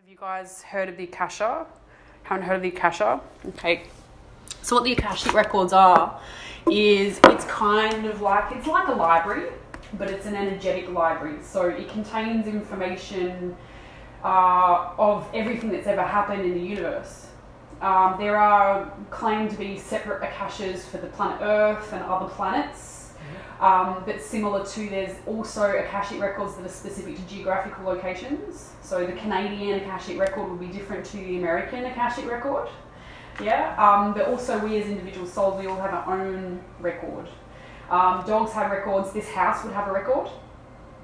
Have you guys heard of the Akasha? Haven't heard of the Akasha? Okay. So what the Akashic records are is it's like a library, but it's an energetic library. So it contains information of everything that's ever happened in the universe. There are claimed to be separate Akashas for the planet Earth and other planets. But similar to, there's also Akashic records that are specific to geographical locations. So the Canadian Akashic record will be different to the American Akashic record. Yeah, but also we as individual souls, we all have our own record. Dogs have records, this house would have a record.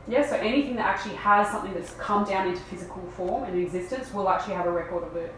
Yeah, so anything that actually has something that's come down into physical form and existence will actually have a record of it.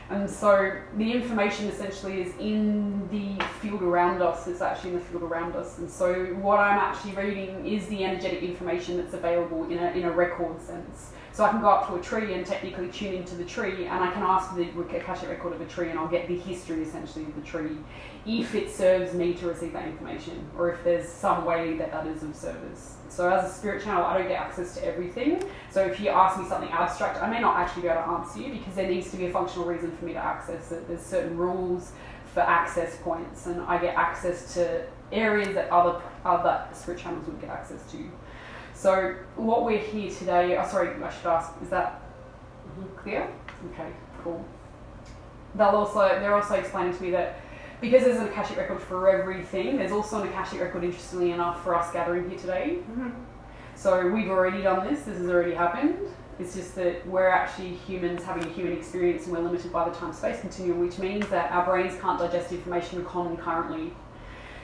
And so the information essentially is in the field around us, it's actually in the field around us. And so what I'm actually reading is the energetic information that's available in a record sense. So I can go up to a tree and technically tune into the tree, and I can ask the Akashic record of a tree, and I'll get the history essentially of the tree, if it serves me to receive that information, or if there's some way that is of service. So as a spirit channel, I don't get access to everything. So if you ask me something abstract, I may not actually be able to answer you, because there needs to be a functional reason for me to access it. There's certain rules for access points, and I get access to areas that other spirit channels would get access to. So what we're here today, I should ask, is that clear? Okay, cool. They're also explaining to me that because there's an Akashic record for everything, there's also an Akashic record, interestingly enough, for us gathering here today. Mm-hmm. So we've already done this has already happened. It's just that we're actually humans having a human experience, and we're limited by the time-space continuum, which means that our brains can't digest information concurrently.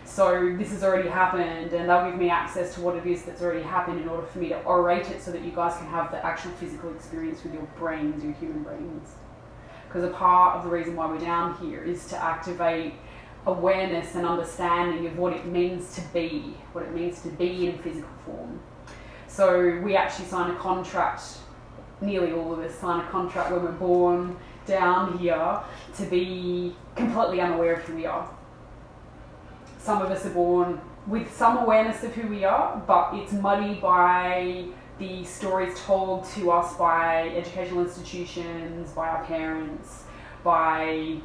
So this has already happened, and they'll give me access to what it is that's already happened in order for me to orate it so that you guys can have the actual physical experience with your brains, your human brains. Because a part of the reason why we're down here is to activate awareness and understanding of what it means to be in physical form. So we actually sign a contract, nearly all of us sign a contract when we're born down here to be completely unaware of who we are. Some of us are born with some awareness of who we are, but it's muddied by the stories told to us by educational institutions, by our parents, by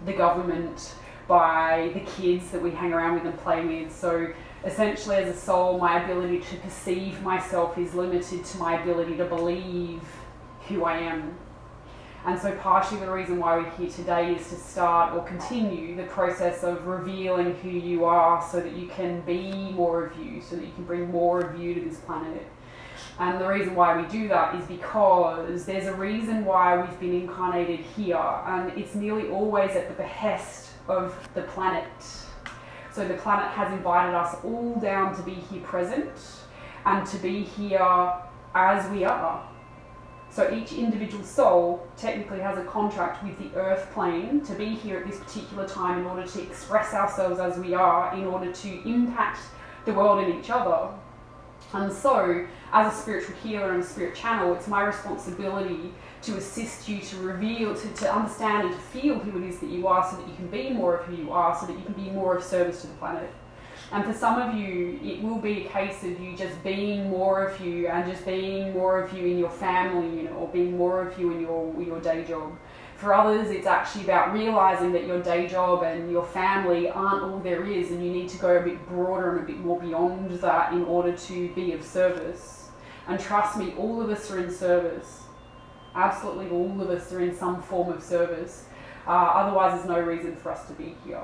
the government, by the kids that we hang around with and play with. So essentially, as a soul, my ability to perceive myself is limited to my ability to believe who I am. And so partially the reason why we're here today is to start or continue the process of revealing who you are so that you can be more of you, so that you can bring more of you to this planet. And the reason why we do that is because there's a reason why we've been incarnated here, and it's nearly always at the behest of the planet. So the planet has invited us all down to be here present and to be here as we are. So each individual soul technically has a contract with the earth plane to be here at this particular time in order to express ourselves as we are, in order to impact the world and each other. And so, as a spiritual healer and a spirit channel, it's my responsibility to assist you to reveal, to understand and to feel who it is that you are, so that you can be more of who you are, so that you can be more of service to the planet. And for some of you, it will be a case of you just being more of you, and just being more of you in your family, or being more of you in your day job. For others, it's actually about realizing that your day job and your family aren't all there is, and you need to go a bit broader and a bit more beyond that in order to be of service. And trust me, all of us are in service. Absolutely all of us are in some form of service. Otherwise, there's no reason for us to be here.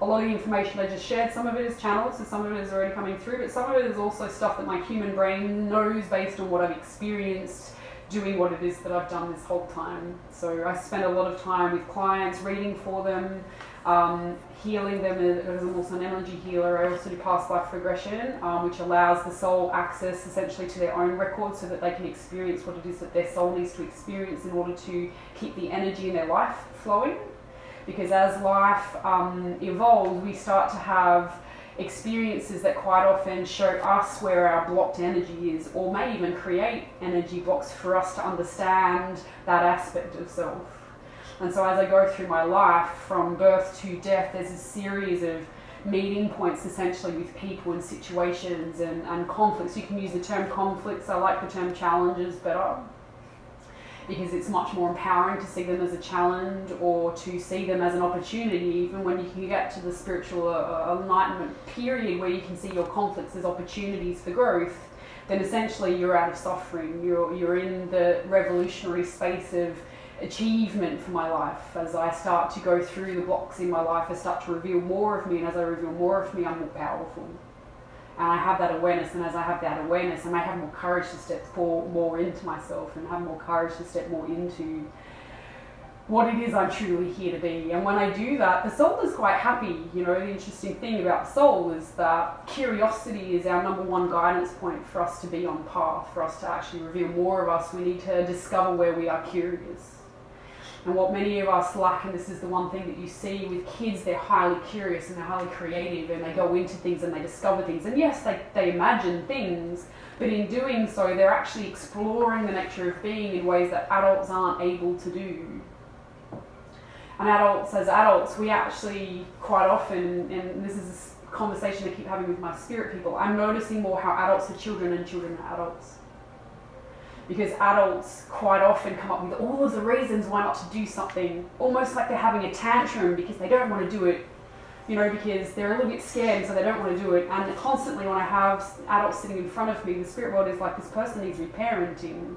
A lot of the information I just shared, some of it is channeled, so some of it is already coming through, but some of it is also stuff that my human brain knows based on what I've experienced doing what it is that I've done this whole time. So I spend a lot of time with clients, reading for them, healing them, as I'm also an energy healer. I also do past life regression, which allows the soul access essentially to their own records so that they can experience what it is that their soul needs to experience in order to keep the energy in their life flowing. Because as life evolves, we start to have experiences that quite often show us where our blocked energy is, or may even create energy blocks for us to understand that aspect of self. And so as I go through my life, from birth to death, there's a series of meeting points essentially with people and situations and conflicts. You can use the term conflicts, I like the term challenges better. because it's much more empowering to see them as a challenge or to see them as an opportunity. Even when you can get to the spiritual enlightenment period where you can see your conflicts as opportunities for growth, then essentially you're out of suffering. You're in the revolutionary space of achievement for my life. As I start to go through the blocks in my life, I start to reveal more of me, and as I reveal more of me, I'm more powerful. And I have that awareness, and as I have that awareness, I may have more courage to step more into myself and have more courage to step more into what it is I'm truly here to be. And when I do that, the soul is quite happy. You know, the interesting thing about the soul is that curiosity is our number one guidance point for us to be on path, for us to actually reveal more of us. We need to discover where we are curious. And what many of us lack, and this is the one thing that you see with kids, they're highly curious and they're highly creative and they go into things and they discover things. And yes, they imagine things, but in doing so, they're actually exploring the nature of being in ways that adults aren't able to do. And as adults, we actually quite often, and this is a conversation I keep having with my spirit people, I'm noticing more how adults are children and children are adults. Because adults quite often come up with all of the reasons why not to do something, almost like they're having a tantrum because they don't want to do it, you know, because they're a little bit scared, so they don't want to do it. And constantly when I have adults sitting in front of me, the spirit world is like, this person needs reparenting.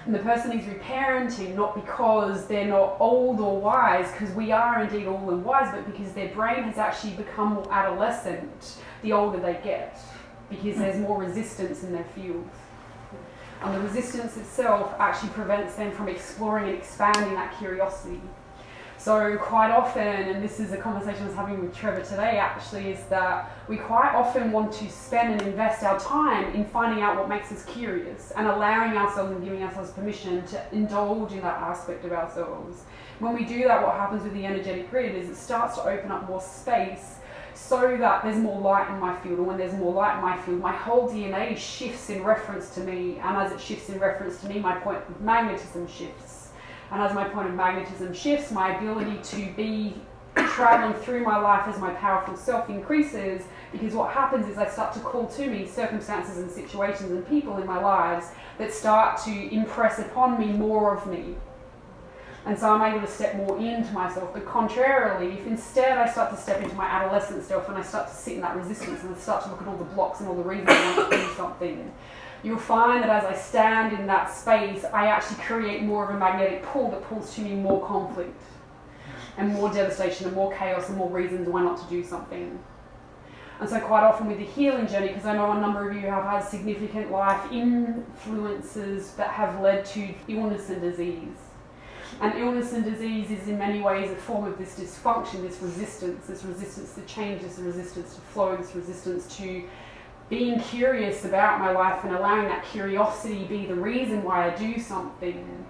And the person needs reparenting not because they're not old or wise, because we are indeed old and wise, but because their brain has actually become more adolescent the older they get, because there's more resistance in their field. And the resistance itself actually prevents them from exploring and expanding that curiosity. So quite often, and this is a conversation I was having with Trevor today actually, is that we quite often want to spend and invest our time in finding out what makes us curious and allowing ourselves and giving ourselves permission to indulge in that aspect of ourselves. When we do that, what happens with the energetic grid is it starts to open up more space so that there's more light in my field, and when there's more light in my field, my whole DNA shifts in reference to me, and as it shifts in reference to me, my point of magnetism shifts. And as my point of magnetism shifts, my ability to be traveling through my life as my powerful self increases, because what happens is I start to call to me circumstances and situations and people in my lives that start to impress upon me more of me. And so I'm able to step more into myself. But contrarily, if instead I start to step into my adolescent self and I start to sit in that resistance and I start to look at all the blocks and all the reasons I want to do something, you'll find that as I stand in that space, I actually create more of a magnetic pull that pulls to me more conflict and more devastation and more chaos and more reasons why not to do something. And so quite often with the healing journey, because I know a number of you have had significant life influences that have led to illness and disease. And illness and disease is in many ways a form of this dysfunction, this resistance to change, this resistance to flow, this resistance to being curious about my life and allowing that curiosity be the reason why I do something.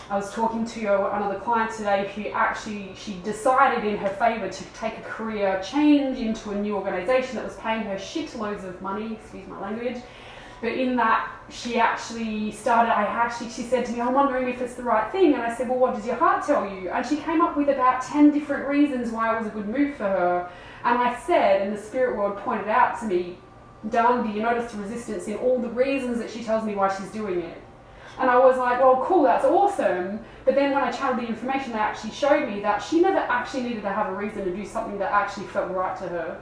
I was talking to another client today who actually, she decided in her favour to take a career change into a new organisation that was paying her shitloads of money, excuse my language. But in that, she actually she said to me, I'm wondering if it's the right thing. And I said, well, what does your heart tell you? And she came up with about 10 different reasons why it was a good move for her. And I said, and the spirit world pointed out to me, darling, do you notice the resistance in all the reasons that she tells me why she's doing it? And I was like, well, cool, that's awesome. But then when I channeled the information, they actually showed me that she never actually needed to have a reason to do something that actually felt right to her.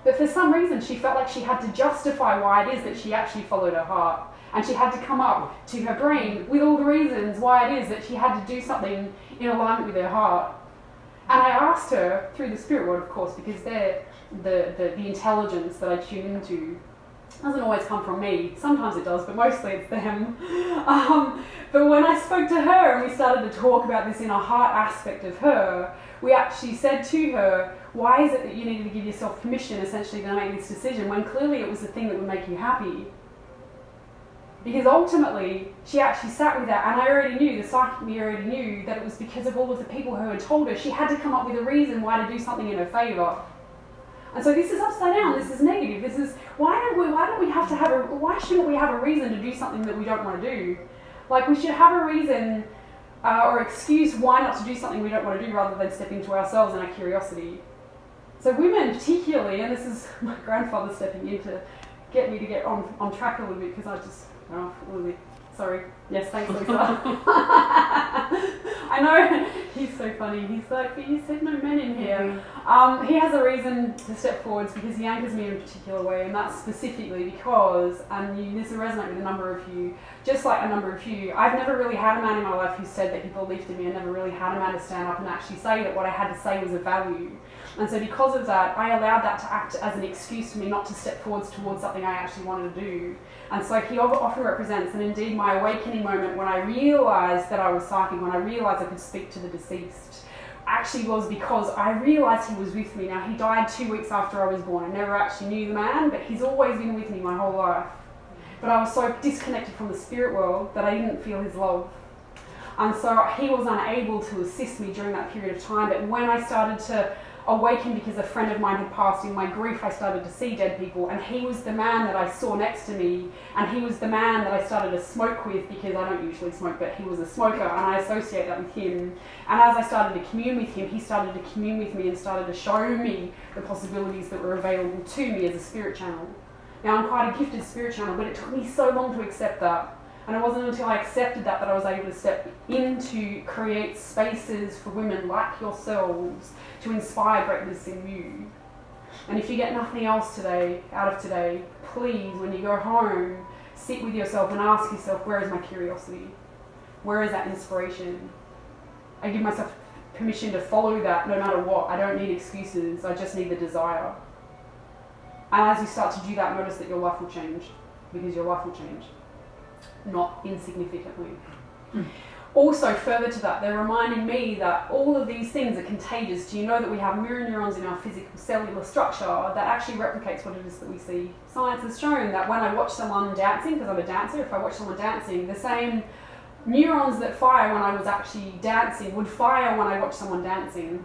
But for some reason, she felt like she had to justify why it is that she actually followed her heart. And she had to come up to her brain with all the reasons why it is that she had to do something in alignment with her heart. And I asked her, through the spirit world, of course, because they're the intelligence that I tune into doesn't always come from me. Sometimes it does, but mostly it's them. But when I spoke to her and we started to talk about this inner heart aspect of her, we actually said to her, why is it that you needed to give yourself permission essentially to make this decision when clearly it was the thing that would make you happy? Because ultimately, she actually sat with that, and I already knew, the psychic me already knew, that it was because of all of the people who had told her she had to come up with a reason why to do something in her favour. And so this is upside down, this is negative, this is, why shouldn't we have a reason to do something that we don't want to do? Like, we should have a reason or excuse why not to do something we don't want to do rather than step into ourselves and our curiosity. So women particularly, and this is my grandfather stepping in to get me to get on track a little bit because I just a little bit Sorry. Yes, thanks, Lisa. I know. He's so funny. He's like, but you said no men in here. He has a reason to step forwards because he anchors me in a particular way, and that's specifically because, and this will resonate with a number of you, just like a number of you, I've never really had a man in my life who said that he believed in me. I never really had a man to stand up and actually say that what I had to say was of value. And so because of that, I allowed that to act as an excuse for me not to step forwards towards something I actually wanted to do. And so he often represents, and indeed my awakening moment when I realised that I was psychic, when I realised I could speak to the deceased, actually was because I realised he was with me. Now, he died 2 weeks after I was born. I never actually knew the man, but he's always been with me my whole life. But I was so disconnected from the spirit world that I didn't feel his love. And so he was unable to assist me during that period of time. But when I started to awaken because a friend of mine had passed, in my grief I started to see dead people, and he was the man that I saw next to me, and he was the man that I started to smoke with, because I don't usually smoke, but he was a smoker, and I associate that with him. And as I started to commune with him, he started to commune with me and started to show me the possibilities that were available to me as a spirit channel. Now, I'm quite a gifted spirit channel, but it took me so long to accept that. And it wasn't until I accepted that I was able to step in to create spaces for women like yourselves to inspire greatness in you. And if you get nothing else out of today, please, when you go home, sit with yourself and ask yourself, where is my curiosity? Where is that inspiration? I give myself permission to follow that no matter what. I don't need excuses, I just need the desire. And as you start to do that, notice that your life will change, because your life will change. Not insignificantly. Also, further to that, they're reminding me that all of these things are contagious. Do you know that we have mirror neurons in our physical cellular structure that actually replicates what it is that we see? Science has shown that when I watch someone dancing, because I'm a dancer, if I watch someone dancing, the same neurons that fire when I was actually dancing would fire when I watch someone dancing.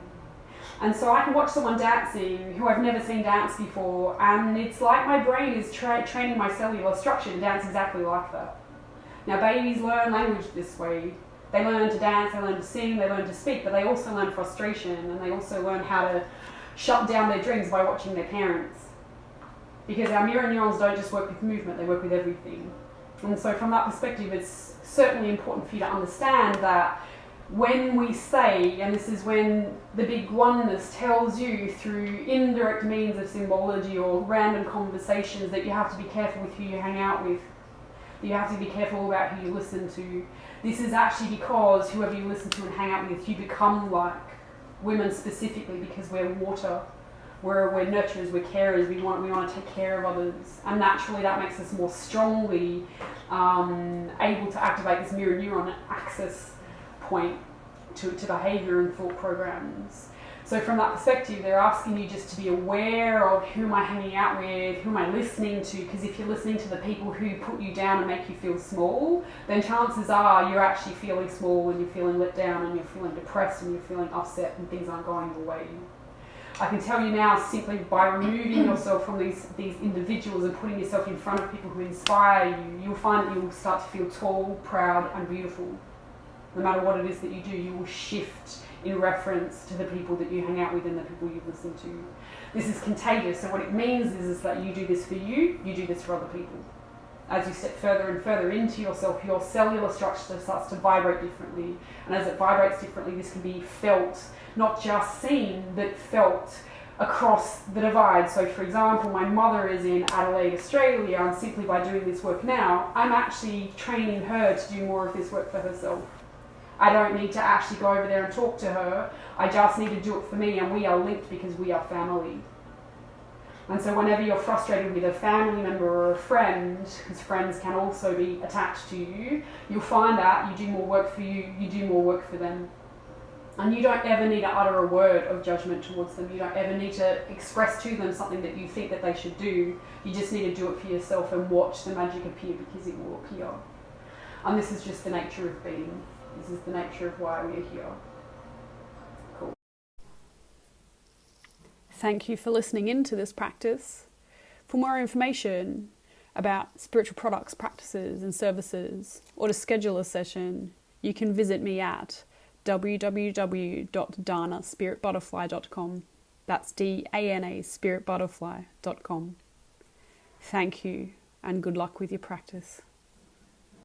And so I can watch someone dancing who I've never seen dance before, and it's like my brain is training my cellular structure to dance exactly like that. Now, babies learn language this way. They learn to dance, they learn to sing, they learn to speak, but they also learn frustration, and they also learn how to shut down their dreams by watching their parents. Because our mirror neurons don't just work with movement, they work with everything. And so from that perspective, it's certainly important for you to understand that when we say, and this is when the big oneness tells you through indirect means of symbology or random conversations, that you have to be careful with who you hang out with. You have to be careful about who you listen to. This is actually because whoever you listen to and hang out with, you become like women specifically, because we're water. We're nurturers, we're carers, we want to take care of others. And naturally that makes us more strongly able to activate this mirror neuron access point to behaviour and thought programs. So from that perspective, they're asking you just to be aware of who am I hanging out with, who am I listening to, because if you're listening to the people who put you down and make you feel small, then chances are you're actually feeling small, and you're feeling let down, and you're feeling depressed, and you're feeling upset, and things aren't going your way. I can tell you now, simply by removing yourself from these individuals and putting yourself in front of people who inspire you, you'll find that you'll start to feel tall, proud, and beautiful. No matter what it is that you do, you will shift in reference to the people that you hang out with and the people you listen to. This is contagious, so what it means is that you do this for you do this for other people. As you step further and further into yourself, your cellular structure starts to vibrate differently, and as it vibrates differently, this can be felt, not just seen, but felt across the divide. So for example, my mother is in Adelaide, Australia, and simply by doing this work now, I'm actually training her to do more of this work for herself. I don't need to actually go over there and talk to her. I just need to do it for me, and we are linked because we are family. And so whenever you're frustrated with a family member or a friend, because friends can also be attached to you, you'll find that you do more work for you, you do more work for them. And you don't ever need to utter a word of judgment towards them. You don't ever need to express to them something that you think that they should do. You just need to do it for yourself and watch the magic appear, because it will appear. And this is just the nature of being. This is the nature of why we are here. Cool. Thank you for listening into this practice. For more information about spiritual products, practices and services, or to schedule a session, you can visit me at www.danaspiritbutterfly.com. That's DANA spiritbutterfly.com. Thank you, and good luck with your practice.